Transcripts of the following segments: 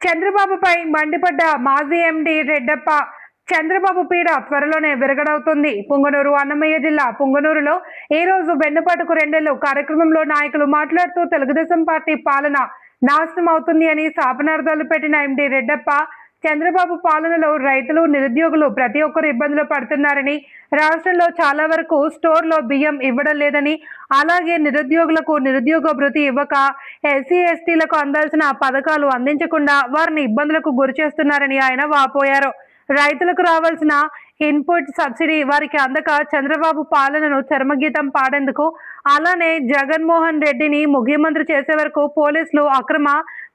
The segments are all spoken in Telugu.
చంద్రబాబుపై మండిపడ్డ మాజీ ఎండీ రెడ్డప్ప చంద్రబాబు పీడ త్వరలోనే విరగడవుతుంది. పుంగనూరు అన్నమయ్య జిల్లా పుంగనూరులో ఈ రోజు వెన్నుపాటుకు రెండేళ్లు కార్యక్రమంలో నాయకులు మాట్లాడుతూ తెలుగుదేశం పార్టీ పాలన నాశనం అవుతుంది అని శాపనార్థాలు పెట్టిన ఎండీ రెడ్డప్ప చంద్రబాబు పాలనలో రైతులు నిరుద్యోగులు ప్రతి ఒక్కరు ఇబ్బందులు పడుతున్నారని, రాష్ట్రంలో చాలా వరకు స్టోర్లో బియ్యం ఇవ్వడం లేదని, అలాగే నిరుద్యోగులకు నిరుద్యోగ భృతి ఇవ్వక ఎస్సీ ఎస్టీలకు అందాల్సిన పథకాలు అందించకుండా వారిని ఇబ్బందులకు గురి చేస్తున్నారని ఆయన వాపోయారు. రైతులకు రావాల్సిన ఇన్పుట్ సబ్సిడీ వారికి అందక చంద్రబాబు పాలనను చర్మగీతం పాడేందుకు, అలానే జగన్మోహన్ రెడ్డిని ముఖ్యమంత్రి చేసే వరకు పోలీసులు అక్రమ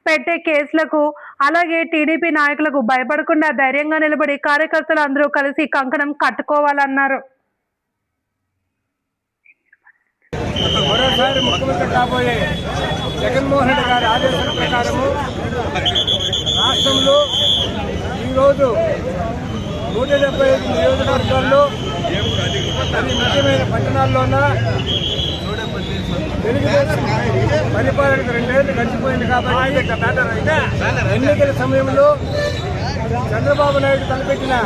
పెట్టే కేసులకు, అలాగే టీడీపీ నాయకులకు భయపడకుండా ధైర్యంగా నిలబడి కార్యకర్తలు అందరూ కలిసి కంకణం కట్టుకోవాలన్నారు. మరోసారి ముఖ్యమంత్రి కాబోయే జగన్మోహన్ రెడ్డి గారి ఆదేశాల ప్రకారము రాష్ట్రంలో ఈరోజు 175 నియోజకవర్గాల్లో అతి ముఖ్యమైన పట్టణాల్లోన తెలుగుదేశం పరిపాలనకు 2 ఏళ్లు గడిచిపోయింది కాబట్టి ఎన్నికల సమయంలో చంద్రబాబు నాయుడు తలపెట్టిన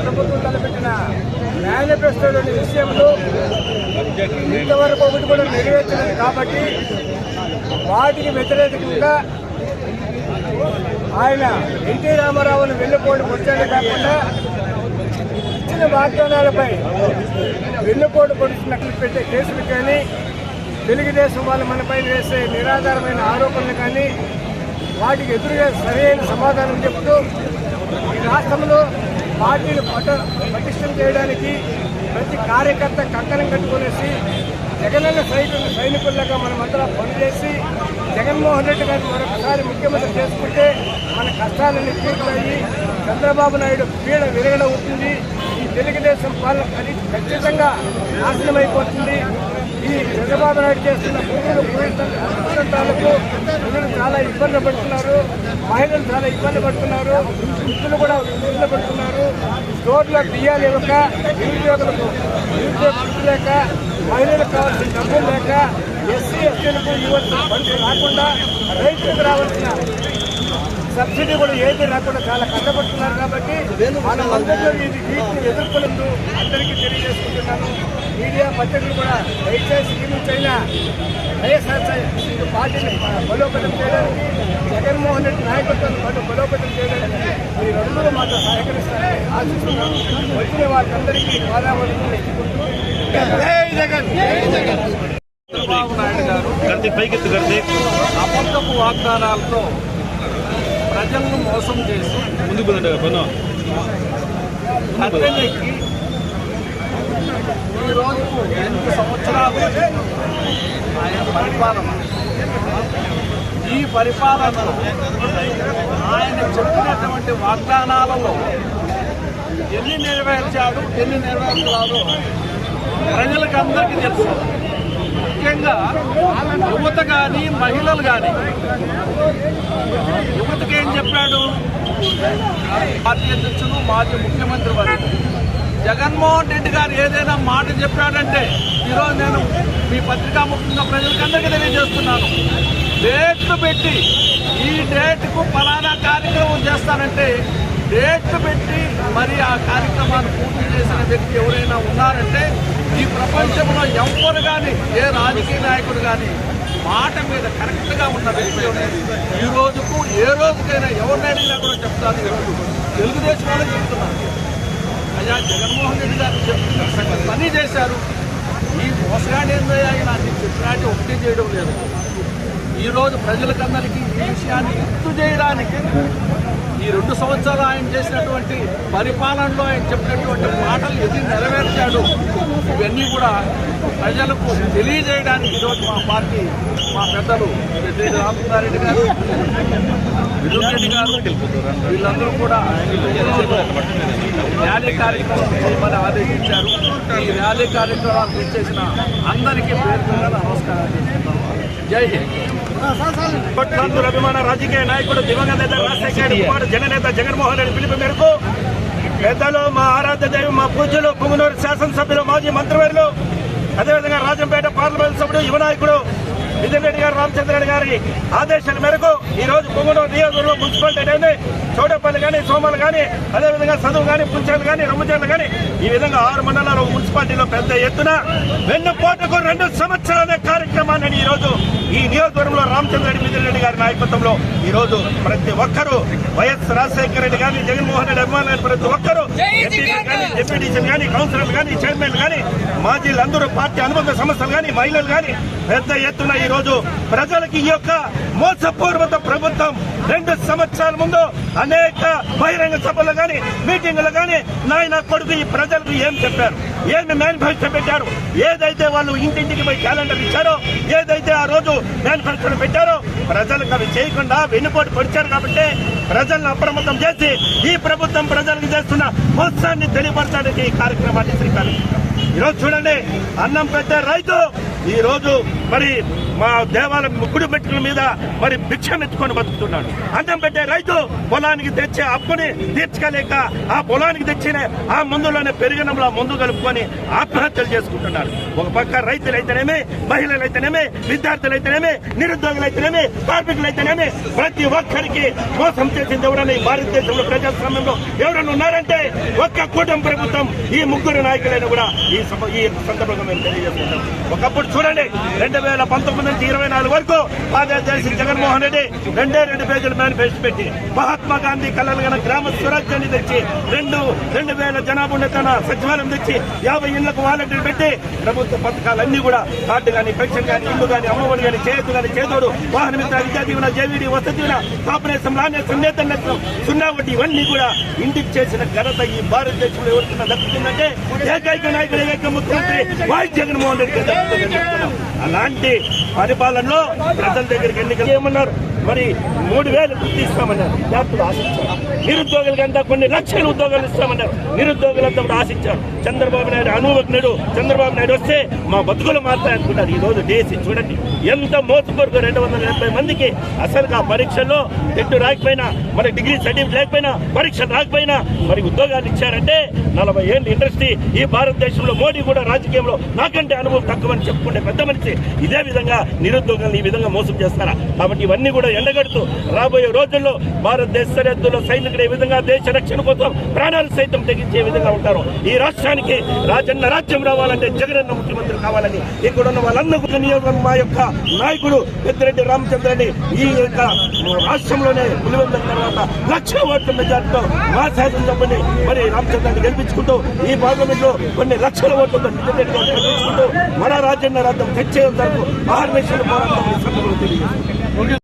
ప్రభుత్వం తలపెట్టిన మేనిఫెస్టోలోని విషయంలో ఇంతవరకు ఒకటి కూడా నెరవేర్చలేదు కాబట్టి వాటికి వ్యతిరేకంగా ఆయన ఎన్టీ రామారావును వెన్నుపోటు పొడిచాడే కాకుండా ఇచ్చిన వాగ్దానాలపై వెన్నుపోటు పొడిచినట్లు పెట్టే కేసులు కానీ, తెలుగుదేశం వాళ్ళు మనపై వేసే నిరాధారమైన ఆరోపణలు కానీ వాటికి ఎదురుగా సరైన సమాధానం చెబుతూ ఈ రాష్ట్రంలో పార్టీని పటిష్టం చేయడానికి ప్రతి కార్యకర్త కంకణం కట్టుకునేసి జగనన్న సైనికుల్లాగా మనమంతా పనిచేసి జగన్మోహన్ రెడ్డి గారిని మరొకసారి ముఖ్యమంత్రి చేసుకుంటే మన కష్టాలన్నీ తీర్చాయి, చంద్రబాబు నాయుడు పీడ విరగడవుతుంది, ఈ తెలుగుదేశం పాలన ఖచ్చితంగా నాశనమైపోతుంది. ఈ చంద్రబాబు నాయుడు చేస్తున్న భూములకు ప్రజలు చాలా ఇబ్బంది పడుతున్నారు, మహిళలు చాలా ఇబ్బంది పడుతున్నారు, వృద్ధులు కూడా ఇబ్బంది పడుతున్నారు. రోడ్ల బియ్యాలు ఇవ్వక, నిరుద్యోగులకు నిరుద్యోగ వృద్ధి లేక, మహిళలకు కావాల్సిన డబ్బులు లేక, ఎస్సీ ఎస్టీలకు ఇవ్వాల్సిన ఫండ్స్ రాకుండా, రైతులకు రావాల్సిన సబ్సిడీ కూడా ఏది రాకుండా చాలా కష్టపడుతున్నారు. కాబట్టి మన అందరిలో వీటిని ఎదుర్కొనేందుకు అందరికీ తెలియజేసుకుంటున్నాను. మీడియా పత్రికలు కూడా దయచేసి అయినా వైఎస్ఆర్ పార్టీని బలోపేతం చేయడానికి, జగన్మోహన్ రెడ్డి నాయకత్వాన్ని బలోపేతం చేయడానికి మీరందరూ మాతో సహకరిస్తారని ఆశిస్తున్నాను. వచ్చిన వారందరికీ పాదావతులు చంద్రబాబు నాయుడు గారు అబద్ధపు వాగ్దానాలతో ప్రజలను మోసం చేసి అతనికి ఈ రోజుకు 8 సంవత్సరాలు ఆయన పరిపాలన, ఈ పరిపాలనలో ఆయన చెప్పినటువంటి వాగ్దానాలలో ఎన్ని నెరవేర్చాడు, ఎన్ని నెరవేర్చాడో ప్రజలకు అందరికీ తెలుసు. ముఖ్యంగా యువత కానీ, మహిళలు కానీ, యువతకి ఏం చెప్పాడు? పార్టీ అధ్యక్షులు, మాజీ ముఖ్యమంత్రి వారు జగన్మోహన్ రెడ్డి గారు ఏదైనా మాట చెప్పాడంటే ఈరోజు నేను మీ పత్రికాముఖంగా ప్రజలకందరికీ తెలియజేస్తున్నాను. డేట్లు పెట్టి ఈ డేట్కు ఫలానా కార్యక్రమం చేస్తానంటే డేట్లు పెట్టి మరి ఆ కార్యక్రమాన్ని పూర్తి చేసిన వ్యక్తి ఎవరైనా ఉన్నారంటే ఈ ప్రపంచంలో ఎవ్వరు కానీ, ఏ రాజకీయ నాయకుడు కానీ మాట మీద కరెక్ట్గా ఉన్న వ్యక్తి ఈ రోజుకు ఏ రోజుకైనా ఎవరినైనా కూడా చెప్తాను. తెలుగుదేశం వాళ్ళకి చెప్తున్నారు, అయ్యా జగన్మోహన్ రెడ్డి గారు చెప్తున్న సగం పని చేశారు. ఈ మోసగాడు ఏందో ఆయన చెప్పినట్టు ఒకటి చేయడం లేదు. ఈరోజు ప్రజలకందరికీ ఈ విషయాన్ని గుర్తు చేయడానికి ఈ 2 సంవత్సరాలు ఆయన చేసినటువంటి పరిపాలనలో ఆయన చెప్పినటువంటి మాటలు ఎది నెరవేర్చాడు, ఇవన్నీ కూడా ప్రజలకు తెలియజేయడానికి ఈరోజు మా పార్టీ, మా పెద్దలు రామచంద్రారెడ్డి గారు, విజయ్ రెడ్డి గారు, వీళ్ళందరూ కూడా ర్యాలీ కార్యక్రమం చేయమని ఆదేశించారు. ఈ ర్యాలీ కార్యక్రమాలు చేసిన అందరికీ పేరు పేరున నమస్కారాలు. జై హింద్. కోట్లాంధ్రుల అభిమాన రాజకీయ నాయకుడు దివంగత నేత రాజశేఖర కుమార్ జననేత జగన్మోహన్ రెడ్డి పిలుపు మేరకు పెద్దలు, మా ఆరాధ్య దైవం, మా పూజ్యులు, పుంగనూరు శాసనసభ్యులు, మాజీ మంత్రివర్యులు, అదేవిధంగా రాజంపేట పార్లమెంట్ సభ్యుడు, యువ నాయకుడు మిథున్ రెడ్డి గారు రామచంద్రరెడ్డి గారి ఆదేశాల మేరకు ఈ రోజు పొంగనూరు నియోజకవర్గంలో మున్సిపాలిటీ అనేది చౌడపల్లి కానీ సోమలు కానీ అదేవిధంగా చదువు కానీ పుంచాలు కానీ రొమ్మచాలు కానీ ఈ విధంగా 6 మండలాల మున్సిపాలిటీలో పెద్ద ఎత్తున వెన్నుపోటుకు 2 సంవత్సరాల కార్యక్రమాన్ని ఈ రోజు ఈ నియోజకవర్గంలో రామచంద్రరెడ్డి మిథున్ రెడ్డి గారి నాయకత్వంలో ఈ రోజు ప్రతి ఒక్కరూ వైఎస్ రాజశేఖర రెడ్డి గారిని జగన్మోహన్ రెడ్డి అభిమానులు ప్రతి ఒక్కరూ డిప్యూటీషన్ కానీ కౌన్సిలర్లు కానీ చైర్మన్ కానీ మాజీలందరూ పార్టీ అనుబంధ సంస్థలు కానీ మహిళలు కానీ పెద్ద ఎత్తున ఈ రోజు ప్రజలకి ఈ యొక్క మోసపూర్వక ప్రభుత్వం 2 సంవత్సరాల ముందు అనేక బహిరంగ సభలు కానీ మీటింగులు కానీ నాయన కొడుకు ఈ ప్రజలకు ఏం చెప్పారు, ఏమి మేనిఫెస్టో పెట్టారు, ఏదైతే వాళ్ళు ఇంటింటికి పోయి క్యాలెండర్ ఇచ్చారో, ఏదైతే ఆ రోజు మేనిఫెస్టోలు పెట్టారో ప్రజలకు అవి చేయకుండా వెన్నుపోటు పొడిచారు. కాబట్టి ప్రజలను అప్రమత్తం చేసి ఈ ప్రభుత్వం ప్రజలకు చేస్తున్న మోసాన్ని తెలియపరచడానికి ఈ కార్యక్రమాన్ని శ్రీకారం. ఈరోజు చూడండి, అన్నం పెట్టే రైతు ఈ రోజు మరి మా దేవాలయం ముగ్గుడు మెట్టుల మీద మరి భిక్షం ఎత్తుకొని బతుకుతున్నాడు. అన్నం పెట్టే రైతు పొలానికి తెచ్చే అప్పుని తీర్చుకోలేక ఆ పొలానికి తెచ్చిన ఆ మందులోనే పెరిగినంలో మందు కలుపుకొని ఆత్మహత్యలు చేసుకుంటున్నారు. ఒక పక్క రైతులైతేనేమి, మహిళలైతేనేమి, విద్యార్థులైతేనేమి, నిరుద్యోగులైతేనేమి, కార్మికులైతేనేమి ప్రతి ఒక్కరికి మోసం చేసింది ఎవరన్నా ఈ భారతదేశంలో ప్రజాస్వామ్యంలో ఎవరన్నా ఉన్నారంటే ఒక్క కూటమి ప్రభుత్వం. ఈ ముగ్గురు నాయకులైన కూడా ఈ సందర్భంగా మేము తెలియజేస్తున్నాం. ఒకప్పుడు చూడండి, 2019 నుంచి 24 వరకు పాదయాత్ర జగన్మోహన్ రెడ్డి 2 పేజీల మేనిఫెస్టో పెట్టి మహాత్మా గాంధీ కలలుగన గ్రామ స్వరాజ్యాన్ని తెచ్చి 2,000 జనాభా ఉన్న తన సచివాలయం తెచ్చి 50 ఇళ్లకు వాలంటీర్ పెట్టి ప్రభుత్వ పథకాలన్నీ కూడా కార్డు కానీ, పెన్షన్ కానీ, ఇల్లు కానీ, అమ్మఒడి కానీ, చేతు కానీ, చేదోడు, వాహన మిత్ర, విద్యా దీవెన, జేవీడీ, వసతి దీవెన, కాపునేసం, నాణ్యసం, నేతన్నత్వం, సున్నా వడ్డీ ఇవన్నీ కూడా ఇంటికి చేసిన ఘనత ఈ భారతదేశంలో ఎవరికైనా దక్కుతుందంటే ఏకైక నాయకుడు, ఏకైక ముఖ్యమంత్రి వైఎస్ జగన్మోహన్ రెడ్డి దక్కుతుందని చెప్తున్నాం. అలాంటి పరిపాలనలో ప్రజల దగ్గరికి ఎన్నికలు ఏమన్నారు, మరి 3,000 ఇస్తామన్నారు, విద్యార్థులు ఆశించారు. నిరుద్యోగులకంతా కొన్ని లక్షల ఉద్యోగాలు ఇస్తామన్నారు, నిరుద్యోగులంతా కూడా ఆశించారు. చంద్రబాబు నాయుడు అనుభవజ్ఞుడు, చంద్రబాబు నాయుడు వస్తే మా బతుకులు మారుతాయనుకున్నారు. ఈ రోజు డేసి చూడండి ఎంత మోసపూర్వక 280 మందికి అసలు ఆ పరీక్షల్లో ఎట్టు రాకపోయినా, మరి డిగ్రీ సర్టిఫికేట్ లేకపోయినా, పరీక్షలు రాకపోయినా మరి ఉద్యోగాలు ఇచ్చారంటే 40 ఏళ్ళ ఇండస్ట్రీ ఈ భారతదేశంలో. మోడీ కూడా రాజకీయంలో నాకంటే అనుభవం తక్కువని చెప్పుకునే పెద్ద మనిషి ఇదే విధంగా నిరుద్యోగాలను ఈ విధంగా మోసం చేస్తారా? కాబట్టి ఇవన్నీ కూడా ఎండగడుతూ రాబోయే రోజుల్లో భారతదేశ సరిహద్దులో సైనికులు ఈ విధంగా దేశ రక్షణ కోసం ప్రాణాలు సైతం తెగించే విధంగా ఉంటారు. ఈ రాష్ట్రానికి రాజన్న రాజ్యం రావాలంటే జగనన్న ముఖ్యమంత్రి కావాలని ఇక్కడ ఉన్న వాళ్ళందరూ నియోజకవర్గం మా యొక్క నాయకుడు పెద్దిరెడ్డి రామచంద్రరెడ్డి ఈ యొక్క రాష్ట్రంలోనే పులివెందుల తర్వాత 1,00,000 ఓట్ల మెజార్టీతో మా శాసనసభ్యుని మరి రామచంద్రరెడ్డి గెలిపించుకుంటూ ఈ పార్లమెంట్ లో కొన్ని లక్షల ఓట్లతో గెలిపించుకుంటూ మన రాజన్న రాజ్యం తెచ్చే వరకు ఆర్మేషన్ పోరాటం తెలియజేస్తుంది.